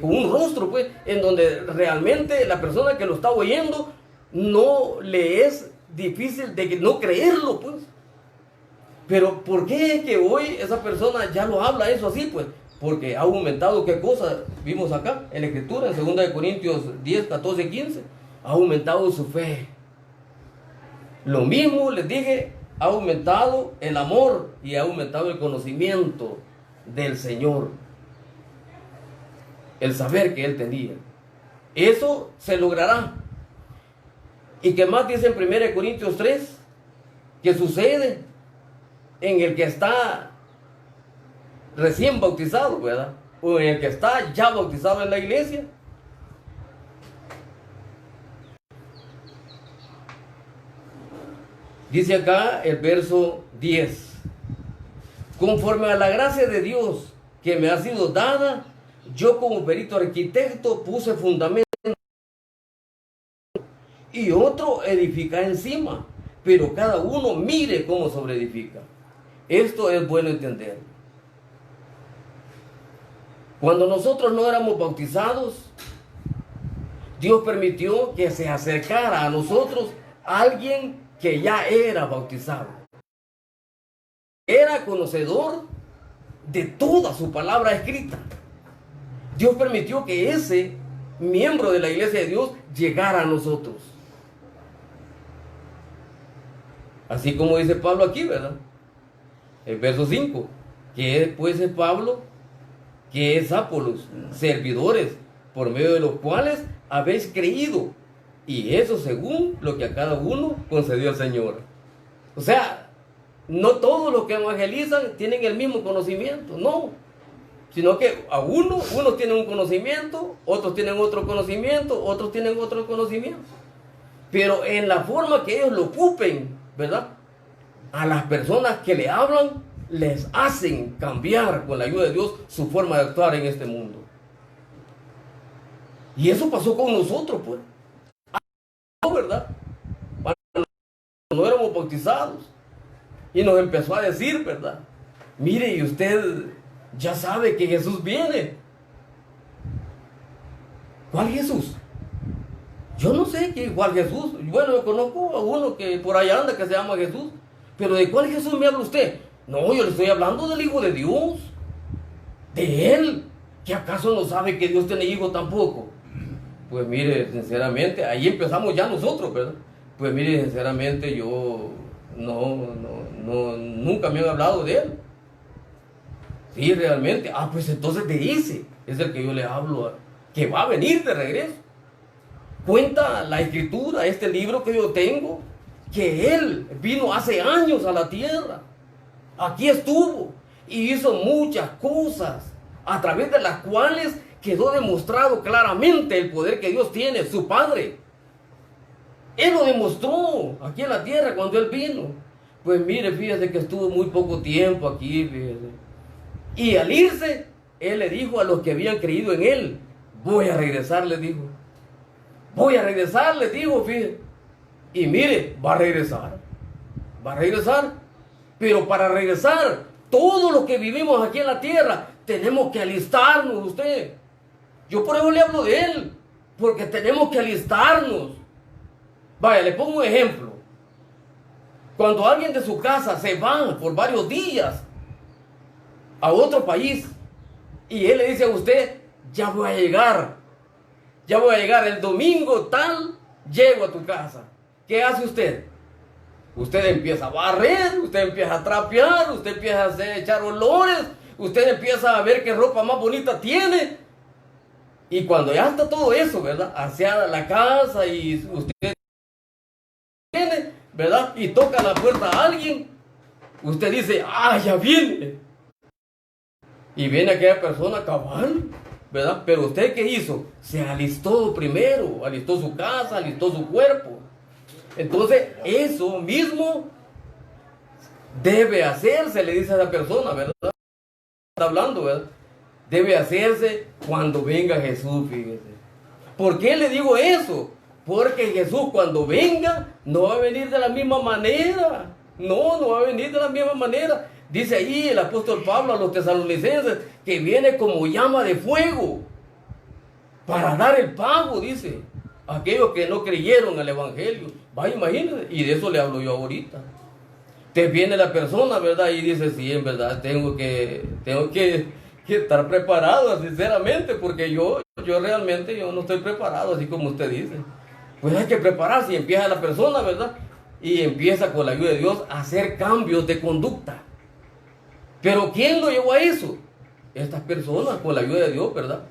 Speaker 1: con un rostro, pues, en donde realmente la persona que lo está oyendo no le es difícil de no creerlo, pues. Pero ¿por qué es que hoy esa persona ya lo habla eso así, pues? Porque ha aumentado, ¿qué cosa vimos acá en la Escritura, en 2 Corintios 10, 14, 15? Ha aumentado su fe. Lo mismo les dije, ha aumentado el amor y ha aumentado el conocimiento del Señor. El saber que Él tenía. Eso se logrará. ¿Y qué más dice en 1 Corintios 3? ¿Qué sucede en el que está recién bautizado, ¿verdad? O en el que está ya bautizado en la iglesia? Dice acá el verso 10. Conforme a la gracia de Dios que me ha sido dada, yo como perito arquitecto puse fundamento y otro edifica encima, pero cada uno mire cómo sobreedifica. Esto es bueno entender. Cuando nosotros no éramos bautizados, Dios permitió que se acercara a nosotros alguien que ya era bautizado. Era conocedor de toda su palabra escrita. Dios permitió que ese miembro de la iglesia de Dios llegara a nosotros. Así como dice Pablo aquí, ¿verdad? El verso 5. Que pues es Pablo, que es Apolos, servidores, por medio de los cuales habéis creído. Y eso según lo que a cada uno concedió el Señor. O sea, no todos los que evangelizan tienen el mismo conocimiento, no. Sino que a unos tienen un conocimiento, otros tienen otro conocimiento, otros tienen otro conocimiento. Pero en la forma que ellos lo ocupen, ¿verdad? A las personas que le hablan, les hacen cambiar con la ayuda de Dios su forma de actuar en este mundo. Y eso pasó con nosotros, pues. ¿Verdad? Cuando no éramos bautizados. Y nos empezó a decir, ¿verdad? Mire, y usted ya sabe que Jesús viene. ¿Cuál Jesús? Yo no sé cuál Jesús. Bueno, yo conozco a uno que por allá anda que se llama Jesús. Pero ¿de cuál Jesús me habla usted? No, yo le estoy hablando del Hijo de Dios. De Él. ¿Que acaso no sabe que Dios tiene hijo tampoco? Pues mire, sinceramente, ahí empezamos ya nosotros, ¿verdad? Pues mire, sinceramente, yo nunca me han hablado de Él. Sí, realmente. Ah, pues entonces de ese es el que yo le hablo, que va a venir de regreso. Cuenta la Escritura, este libro que yo tengo, que Él vino hace años a la tierra. Aquí estuvo y hizo muchas cosas a través de las cuales quedó demostrado claramente el poder que Dios tiene, su Padre. Él lo demostró aquí en la tierra cuando Él vino. Pues mire, fíjese que estuvo muy poco tiempo aquí, fíjese. Y al irse, Él le dijo a los que habían creído en Él, voy a regresar, les dijo. Voy a regresar, les dijo, fíjese. Y mire, va a regresar. Va a regresar. Pero para regresar, todo lo que vivimos aquí en la tierra, tenemos que alistarnos, usted. Yo por eso le hablo de él. Porque tenemos que alistarnos. Vaya, le pongo un ejemplo. Cuando alguien de su casa se va por varios días a otro país y él le dice a usted, ya voy a llegar el domingo tal, llego a tu casa. ¿Qué hace usted? Usted empieza a barrer, usted empieza a trapear, usted empieza a echar olores, usted empieza a ver qué ropa más bonita tiene. Y cuando ya está todo eso, ¿verdad? Hacia la casa y usted viene, ¿verdad? Y toca la puerta a alguien, usted dice, ya viene. Y viene aquella persona cabal, ¿verdad? Pero usted, ¿qué hizo? Se alistó primero, alistó su casa, alistó su cuerpo. Entonces, eso mismo debe hacerse, le dice a la persona, ¿verdad? Está hablando, ¿verdad? Debe hacerse cuando venga Jesús, fíjese. ¿Por qué le digo eso? Porque Jesús cuando venga no va a venir de la misma manera. No va a venir de la misma manera. Dice ahí el apóstol Pablo a los tesalonicenses que viene como llama de fuego para dar el pago, dice, a aquellos que no creyeron al evangelio. Vaya, imagínense, y de eso le hablo yo ahorita. Te viene la persona, ¿verdad? Y dice, sí, en verdad, tengo que estar preparado, sinceramente, porque yo realmente no estoy preparado, así como usted dice. Pues hay que prepararse y empieza la persona, ¿verdad? Y empieza con la ayuda de Dios a hacer cambios de conducta. Pero ¿quién lo llevó a eso? Estas personas, con la ayuda de Dios, ¿verdad?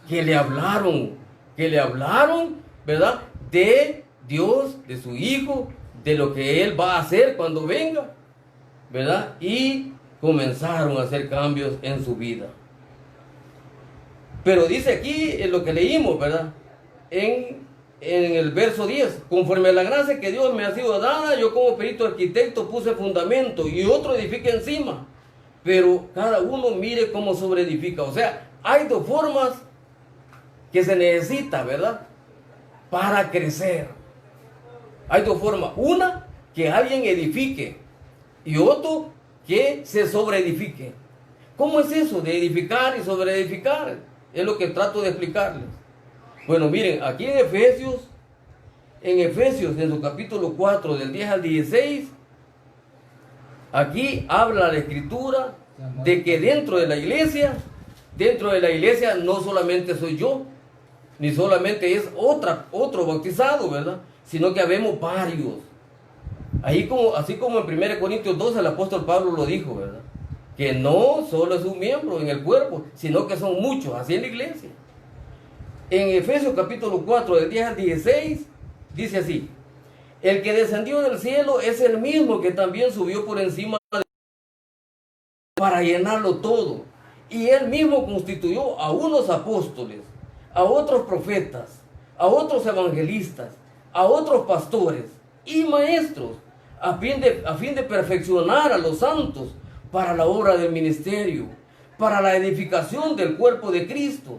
Speaker 1: Que le hablaron, ¿verdad? De Dios, de su Hijo, de lo que Él va a hacer cuando venga, ¿verdad? Y comenzaron a hacer cambios en su vida. Pero dice aquí, en lo que leímos, ¿verdad? En el verso 10, conforme a la gracia que Dios me ha sido dada, yo como perito arquitecto puse fundamento y otro edifica encima. Pero cada uno mire cómo sobreedifica. O sea, hay dos formas que se necesita, ¿verdad? Para crecer. Hay dos formas. Una, que alguien edifique. Y otro, que se sobreedifique. ¿Cómo es eso de edificar y sobreedificar? Es lo que trato de explicarles. Bueno, miren, aquí en Efesios, en su capítulo 4, del 10 al 16, aquí habla la Escritura de que dentro de la iglesia no solamente soy yo, ni solamente es otro bautizado, ¿verdad? Sino que habemos varios. Así como en 1 Corintios 12 el apóstol Pablo lo dijo, ¿verdad? Que no solo es un miembro en el cuerpo, sino que son muchos, así en la iglesia. En Efesios capítulo 4, del 10 al 16, dice así: el que descendió del cielo es el mismo que también subió por encima para llenarlo todo. Y él mismo constituyó a unos apóstoles, a otros profetas, a otros evangelistas, a otros pastores y maestros, a fin de perfeccionar a los santos para la obra del ministerio, para la edificación del cuerpo de Cristo,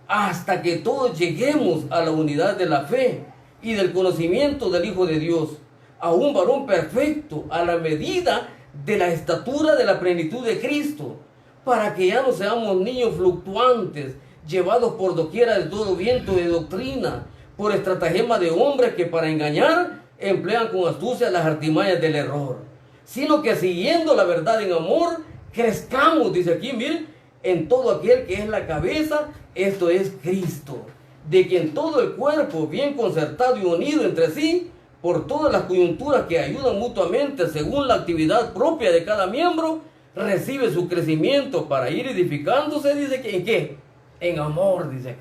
Speaker 1: hasta que todos lleguemos a la unidad de la fe y del conocimiento del Hijo de Dios, a un varón perfecto, a la medida de la estatura de la plenitud de Cristo, para que ya no seamos niños fluctuantes, llevados por doquiera de todo viento de doctrina, por estratagema de hombres que para engañar emplean con astucia las artimañas del error, sino que siguiendo la verdad en amor, crezcamos, dice aquí, miren, en todo aquel que es la cabeza, esto es Cristo, de quien todo el cuerpo, bien concertado y unido entre sí, por todas las coyunturas que ayudan mutuamente según la actividad propia de cada miembro, recibe su crecimiento para ir edificándose, dice que ¿en qué? En amor, dice acá.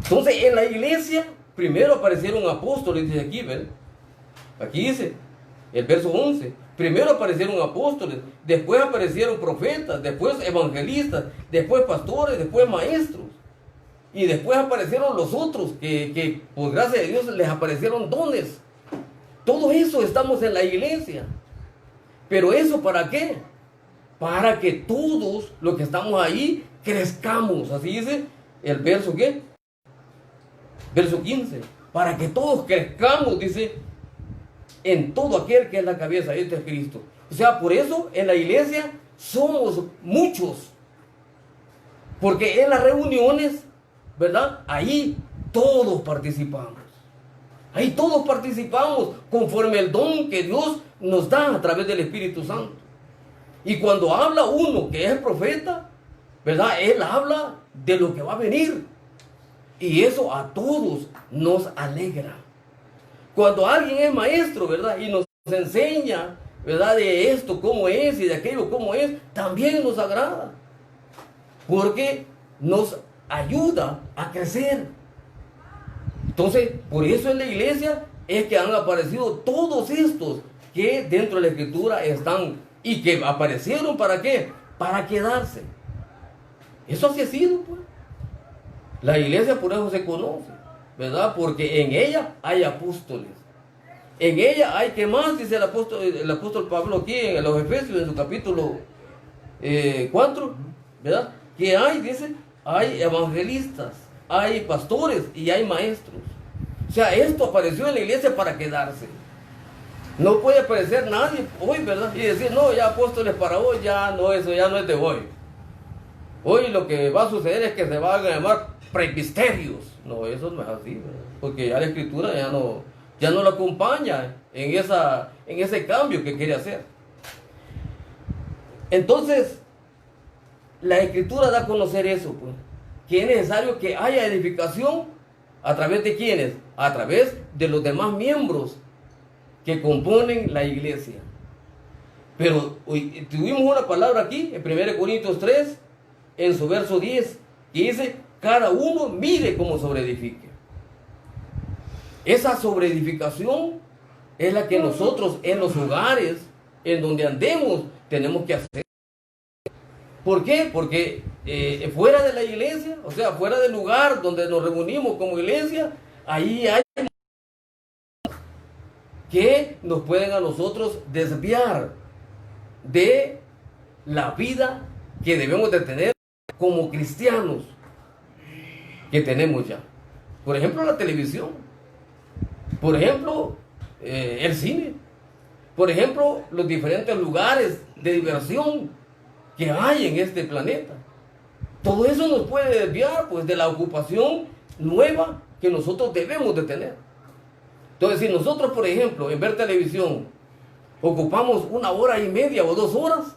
Speaker 1: Entonces, en la iglesia, primero aparecieron apóstoles, dice aquí, ¿ven? Aquí dice, el verso 11, primero aparecieron apóstoles, después aparecieron profetas, después evangelistas, después pastores, después maestros. Y después aparecieron los otros, que por gracia de Dios les aparecieron dones. Todo eso estamos en la iglesia. Pero ¿eso para qué? Para que todos los que estamos ahí crezcamos. Así dice el verso, ¿qué? Verso 15. para que todos crezcamos, dice, en todo aquel que es la cabeza, este es Cristo. O sea, por eso en la iglesia somos muchos, porque en las reuniones, ¿verdad? Ahí todos participamos. Ahí todos participamos conforme el don que Dios nos da a través del Espíritu Santo. Y cuando habla uno que es profeta, ¿verdad? Él habla de lo que va a venir. Y eso a todos nos alegra. Cuando alguien es maestro, ¿verdad? Y nos enseña, ¿verdad? De esto cómo es y de aquello cómo es, también nos agrada. Porque nos ayuda a crecer. Entonces, por eso en la iglesia es que han aparecido todos estos que dentro de la Escritura están y que aparecieron ¿para qué? Para quedarse. Eso así ha sido, pues. La iglesia por eso se conoce, ¿verdad? Porque en ella hay apóstoles. En ella hay, ¿qué más? Dice el apóstol Pablo aquí en los Efesios, en su capítulo 4, ¿verdad? Que hay, dice, hay evangelistas, hay pastores y hay maestros. O sea, esto apareció en la iglesia para quedarse. No puede aparecer nadie hoy, ¿verdad? Y decir, no, ya apóstoles para hoy, ya no, eso ya no es de hoy. Hoy lo que va a suceder es que se van a llamar presbiterios. No, eso no es así, ¿verdad? Porque ya la Escritura ya no lo acompaña en ese cambio que quiere hacer. Entonces, la Escritura da a conocer eso, pues, que es necesario que haya edificación. ¿A través de quiénes? A través de los demás miembros que componen la iglesia. Pero hoy tuvimos una palabra aquí, en 1 Corintios 3, en su verso 10, que dice, cada uno mire cómo sobreedifique. Esa sobreedificación es la que nosotros en los lugares en donde andemos tenemos que hacer. ¿Por qué? Porque fuera de la iglesia, o sea, fuera del lugar donde nos reunimos como iglesia, ahí hay que nos pueden a nosotros desviar de la vida que debemos de tener como cristianos que tenemos ya. Por ejemplo, la televisión. Por ejemplo, el cine. Por ejemplo, los diferentes lugares de diversión que hay en este planeta. Todo eso nos puede desviar, pues, de la ocupación nueva que nosotros debemos de tener. Entonces, si nosotros, por ejemplo, en ver televisión, ocupamos 1 hora y media o 2 horas,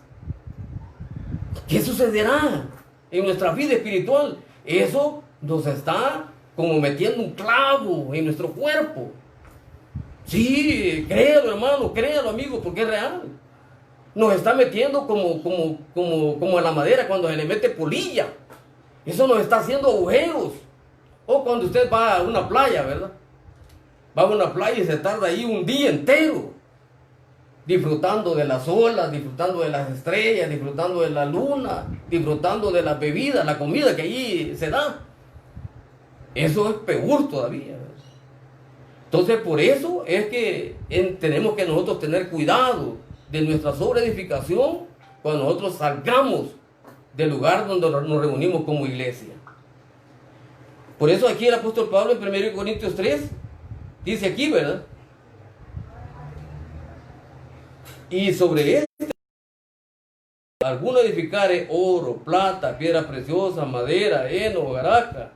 Speaker 1: ¿qué sucederá en nuestra vida espiritual? Eso nos está como metiendo un clavo en nuestro cuerpo. Sí, créalo, hermano, créalo, amigo, porque es real. Nos está metiendo como a la madera cuando se le mete polilla. Eso nos está haciendo agujeros. O cuando usted va a una playa, ¿verdad? Va a una playa y se tarda ahí un día entero disfrutando de las olas, disfrutando de las estrellas, disfrutando de la luna, disfrutando de las bebidas, la comida que allí se da. Eso es peor todavía. Entonces, por eso es que tenemos que nosotros tener cuidado de nuestra sobreedificación cuando nosotros salgamos del lugar donde nos reunimos como iglesia. Por eso aquí el apóstol Pablo en 1 Corintios 3 dice aquí, ¿verdad? Y sobre este alguno edificare oro, plata, piedra preciosa, madera, heno, hojarasca,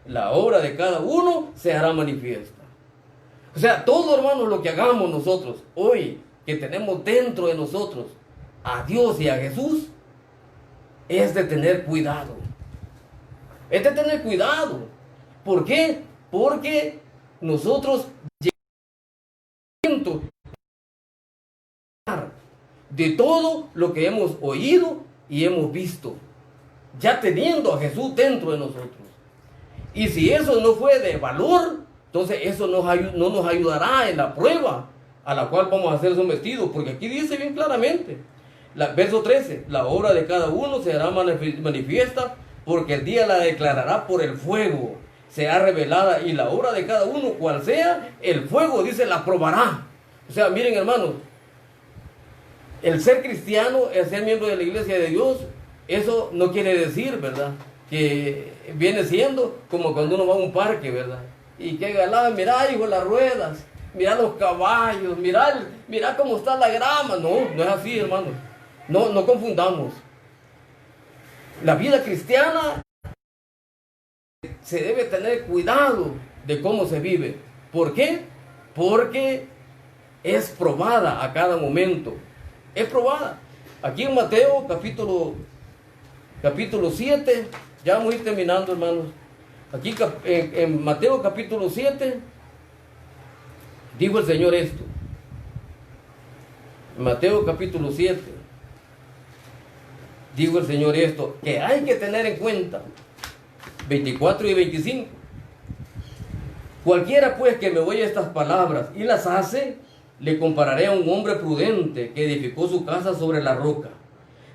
Speaker 1: la obra de cada uno se hará manifiesta. O sea, todo, hermanos, lo que hagamos nosotros hoy, que tenemos dentro de nosotros a Dios y a Jesús, es de tener cuidado. Es de tener cuidado. ¿Por qué? Porque nosotros llegamos de todo lo que hemos oído y hemos visto, ya teniendo a Jesús dentro de nosotros. Y si eso no fue de valor, entonces eso no nos ayudará en la prueba a la cual vamos a ser sometidos, porque aquí dice bien claramente, verso 13, la obra de cada uno se hará manifiesta, porque el día la declarará por el fuego, será revelada, y la obra de cada uno, cual sea, el fuego, dice, la probará. O sea, miren, hermanos, el ser cristiano, el ser miembro de la iglesia de Dios, eso no quiere decir, ¿verdad?, que viene siendo como cuando uno va a un parque, ¿verdad?, Y qué galán, mira, hijo, las ruedas, mira los caballos, mira cómo está la grama. No, no es así, hermano. No confundamos. La vida cristiana se debe tener cuidado de cómo se vive. ¿Por qué? Porque es probada a cada momento. Es probada. Aquí en Mateo capítulo 7, ya vamos a ir terminando, hermanos. Aquí en Mateo capítulo 7, dijo el Señor esto. En Mateo capítulo 7, dijo el Señor esto, que hay que tener en cuenta, 24 y 25. Cualquiera pues que me oye estas palabras y las hace, le compararé a un hombre prudente que edificó su casa sobre la roca.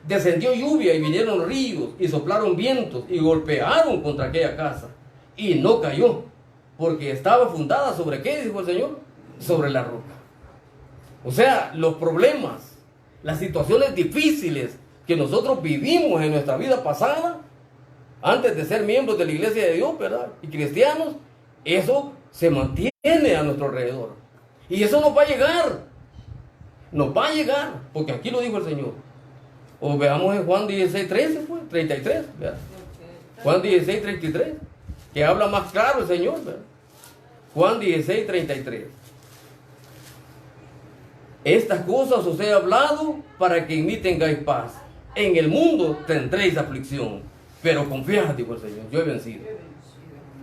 Speaker 1: Descendió lluvia y vinieron ríos y soplaron vientos y golpearon contra aquella casa. Y no cayó, porque estaba fundada sobre ¿qué dijo el Señor? Sobre la roca. O sea, los problemas, las situaciones difíciles que nosotros vivimos en nuestra vida pasada, antes de ser miembros de la iglesia de Dios, ¿verdad? Y cristianos, eso se mantiene a nuestro alrededor. Y eso nos va a llegar. Nos va a llegar, porque aquí lo dijo el Señor. O veamos en Juan 16, 13, 33, ¿verdad? Juan 16, 33. Que habla más claro el Señor, ¿verdad? Juan 16, 33. Estas cosas os he hablado para que en mí tengáis paz. En el mundo tendréis aflicción, pero confiad, dijo el Señor, yo he vencido.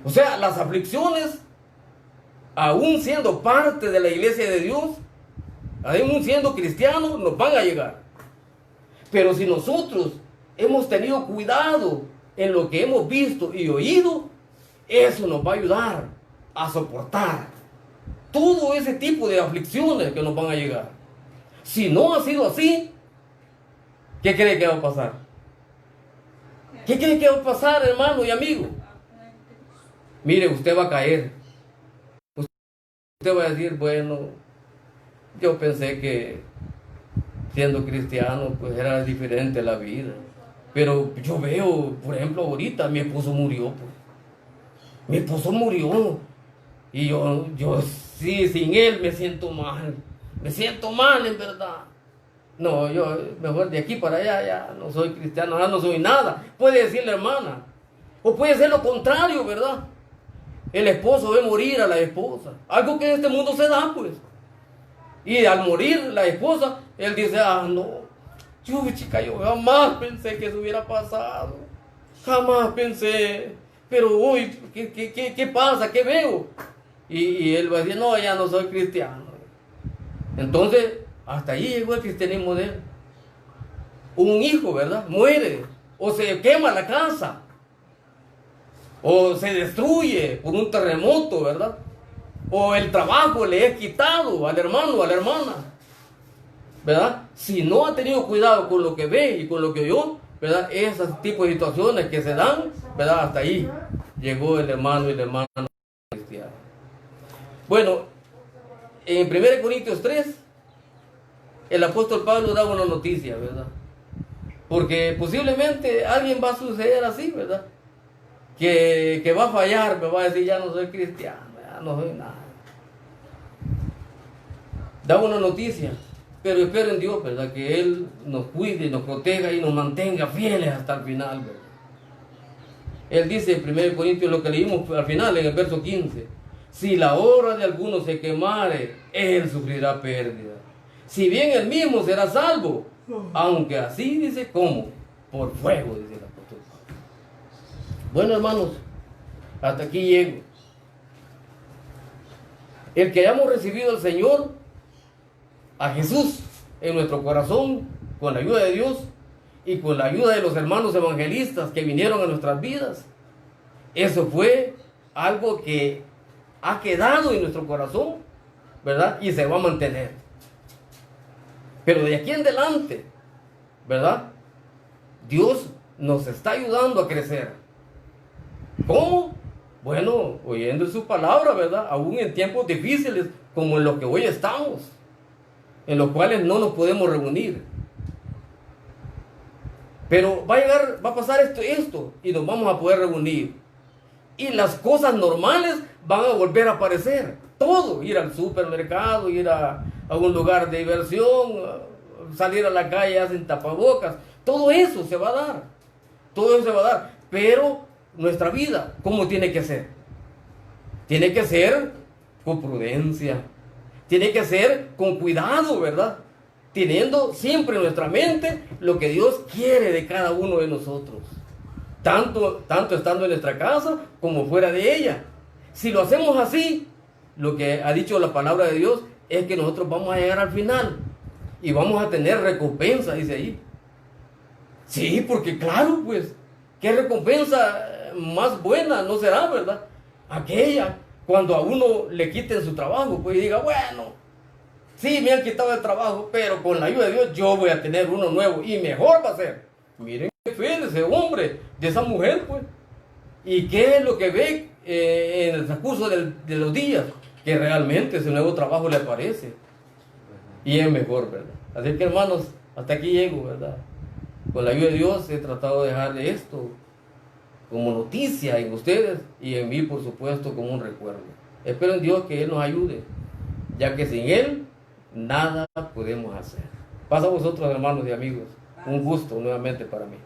Speaker 1: O sea, las aflicciones, aún siendo parte de la iglesia de Dios, aún siendo cristianos, nos van a llegar. Pero si nosotros hemos tenido cuidado en lo que hemos visto y oído, eso nos va a ayudar a soportar todo ese tipo de aflicciones que nos van a llegar. Si no ha sido así, ¿qué cree que va a pasar? ¿Qué cree que va a pasar, hermano y amigo? Mire, usted va a caer. Usted va a decir, bueno, yo pensé que siendo cristiano pues era diferente la vida. Pero yo veo, por ejemplo, ahorita mi esposo murió, pues. Mi esposo murió. Y yo sí, sin él me siento mal. Me siento mal, en verdad. No, yo mejor de aquí para allá ya no soy cristiano, ya no soy nada. Puede decir la hermana. O puede ser lo contrario, ¿verdad? El esposo ve morir a la esposa. Algo que en este mundo se da, pues. Y al morir la esposa, él dice, no, yo jamás pensé que eso hubiera pasado. Jamás pensé. Pero hoy, ¿qué pasa? ¿Qué veo? Y él va a decir, no, ya no soy cristiano. Entonces, hasta ahí llegó el cristianismo de él. Un hijo, ¿verdad? Muere. O se quema la casa. O se destruye por un terremoto, ¿verdad? O el trabajo le es quitado al hermano o a la hermana, ¿verdad? Si no ha tenido cuidado con lo que ve y con lo que oyó, ¿verdad? Esos tipos de situaciones que se dan, ¿verdad? Hasta ahí llegó el hermano y la hermana cristiana. Bueno, en 1 Corintios 3, el apóstol Pablo da una noticia, ¿verdad? Porque posiblemente alguien va a suceder así, ¿verdad? Que va a fallar, me va a decir, ya no soy cristiano, ya no soy nada. Da una noticia, pero espero en Dios, ¿verdad? Que Él nos cuide, nos proteja y nos mantenga fieles hasta el final, ¿verdad? Él dice en 1 Corintios, lo que leímos al final, en el verso 15, si la obra de alguno se quemare, él sufrirá pérdida. Si bien él mismo será salvo, aunque así dice, ¿cómo? Por fuego, dice el apóstol Pablo. Bueno, hermanos, hasta aquí llego. El que hayamos recibido al Señor, a Jesús en nuestro corazón, con la ayuda de Dios y con la ayuda de los hermanos evangelistas que vinieron a nuestras vidas, eso fue algo que ha quedado en nuestro corazón, ¿verdad? Y se va a mantener. Pero de aquí en adelante, ¿verdad? Dios nos está ayudando a crecer. ¿Cómo? Bueno, oyendo su palabra, ¿verdad? Aún en tiempos difíciles como en los que hoy estamos, en los cuales no nos podemos reunir. Pero va a pasar esto, y nos vamos a poder reunir. y las cosas normales van a volver a aparecer. Todo, ir al supermercado, ir a un lugar de diversión, salir a la calle sin tapabocas, todo eso se va a dar. Todo eso se va a dar. Pero nuestra vida, ¿cómo tiene que ser? Tiene que ser con prudencia. Tiene que ser con cuidado, ¿verdad? Teniendo siempre en nuestra mente lo que Dios quiere de cada uno de nosotros. Tanto estando en nuestra casa como fuera de ella. Si lo hacemos así, lo que ha dicho la palabra de Dios es que nosotros vamos a llegar al final y vamos a tener recompensa, dice ahí. Sí, porque claro, pues, ¿qué recompensa más buena no será, verdad? Aquella, cuando a uno le quiten su trabajo, pues y diga, bueno, sí, me han quitado el trabajo, pero con la ayuda de Dios yo voy a tener uno nuevo y mejor va a ser. Miren qué fe de ese hombre, de esa mujer, pues. ¿Y qué es lo que ve en el transcurso de los días? Que realmente ese nuevo trabajo le aparece. Y es mejor, ¿verdad? Así que, hermanos, hasta aquí llego, ¿verdad? Con la ayuda de Dios he tratado de dejarle esto como noticia en ustedes y en mí, por supuesto, como un recuerdo. Espero en Dios que Él nos ayude, ya que sin Él nada podemos hacer. Pasa a vosotros, hermanos y amigos. Un gusto nuevamente para mí.